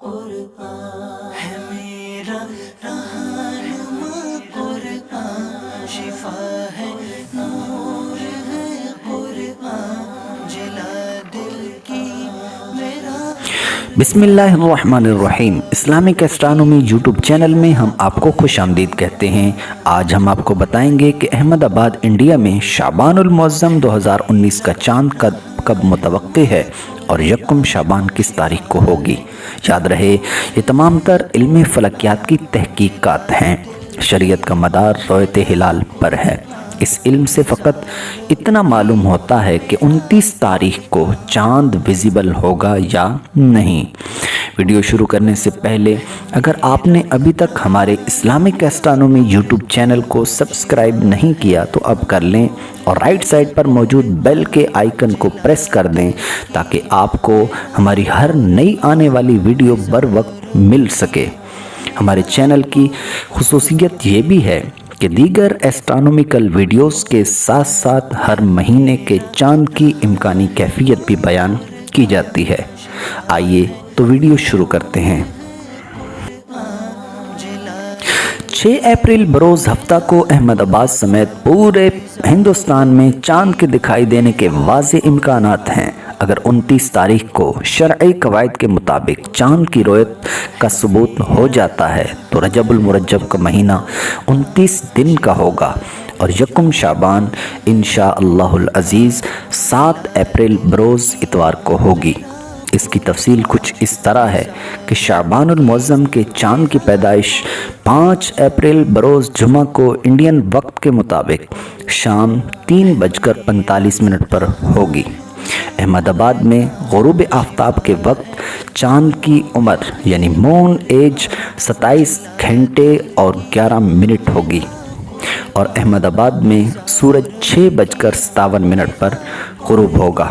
قرآن ہے میرا رہنما، قرآن شفا ہے، نور ہے قرآن، جلا دل کی میرا۔ بسم اللہ الرحمن الرحیم۔ اسلامک اسٹرانومی یوٹیوب چینل میں ہم آپ کو خوش آمدید کہتے ہیں۔ آج ہم آپ کو بتائیں گے کہ احمد آباد انڈیا میں شعبان المعظم 2019 کا چاند کب متوقع ہے اور یکم شعبان کس تاریخ کو ہوگی۔ یاد رہے یہ تمام تر علم فلکیات کی تحقیقات ہیں، شریعت کا مدار رؤیت ہلال پر ہے۔ اس علم سے فقط اتنا معلوم ہوتا ہے کہ 29 تاریخ کو چاند ویزیبل ہوگا یا نہیں۔ ویڈیو شروع کرنے سے پہلے اگر آپ نے ابھی تک ہمارے اسلامک اسٹرانومی یوٹیوب چینل کو سبسکرائب نہیں کیا تو اب کر لیں اور رائٹ سائڈ پر موجود بیل کے آئیکن کو پریس کر دیں تاکہ آپ کو ہماری ہر نئی آنے والی ویڈیو بر وقت مل سکے۔ ہمارے چینل کی خصوصیت یہ بھی ہے کہ دیگر ایسٹرانومیکل ویڈیوز کے ساتھ ساتھ ہر مہینے کے چاند کی امکانی کیفیت بھی بیان کی جاتی ہے۔ آئیے تو ویڈیو شروع کرتے ہیں۔ 6 اپریل بروز ہفتہ کو احمد آباد سمیت پورے ہندوستان میں چاند کے دکھائی دینے کے واضح امکانات ہیں۔ اگر 29 تاریخ کو شرعی قواعد کے مطابق چاند کی رؤیت کا ثبوت ہو جاتا ہے تو رجب المرجب کا مہینہ 29 دن کا ہوگا اور یکم شعبان انشاءاللہ العزیز 7 اپریل بروز اتوار کو ہوگی۔ اس کی تفصیل کچھ اس طرح ہے کہ شعبان المعظم کے چاند کی پیدائش 5 اپریل بروز جمعہ کو انڈین وقت کے مطابق شام 3:45 پر ہوگی۔ احمد آباد میں غروب آفتاب کے وقت چاند کی عمر یعنی مون ایج 27 گھنٹے اور 11 منٹ ہوگی اور احمد آباد میں سورج 6:57 پر غروب ہوگا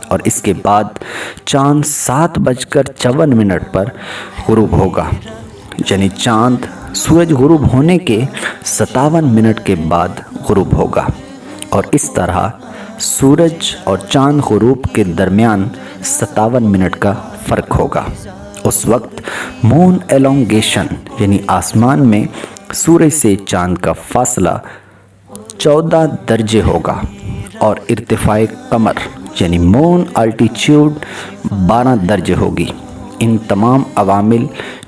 اور اس کے بعد چاند 7:54 پر غروب ہوگا، یعنی چاند سورج غروب ہونے کے 57 منٹ کے بعد غروب ہوگا اور اس طرح سورج اور چاند غروب کے درمیان 57 منٹ کا فرق ہوگا۔ اس وقت مون ایلونگیشن یعنی آسمان میں سورج سے چاند کا فاصلہ 14 درجے ہوگا اور ارتفاع قمر یعنی مون الٹیچیوڈ 12 درجے ہوگی۔ ان تمام عوامل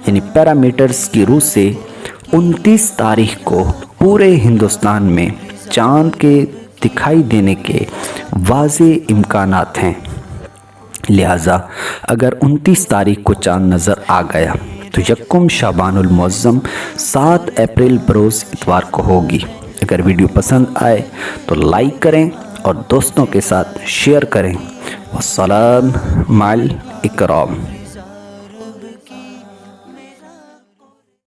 یعنی پیرامیٹرز کی روح سے 29 تاریخ کو پورے ہندوستان میں چاند کے دکھائی دینے کے واضح امکانات ہیں، لہٰذا اگر 29 تاریخ کو چاند نظر آ گیا تو یکم شعبان المعظم 7 اپریل بروز اتوار کو ہوگی۔ اگر ویڈیو پسند آئے تو لائک کریں اور دوستوں کے ساتھ شیئر کریں۔ والسلام مع الاکرام۔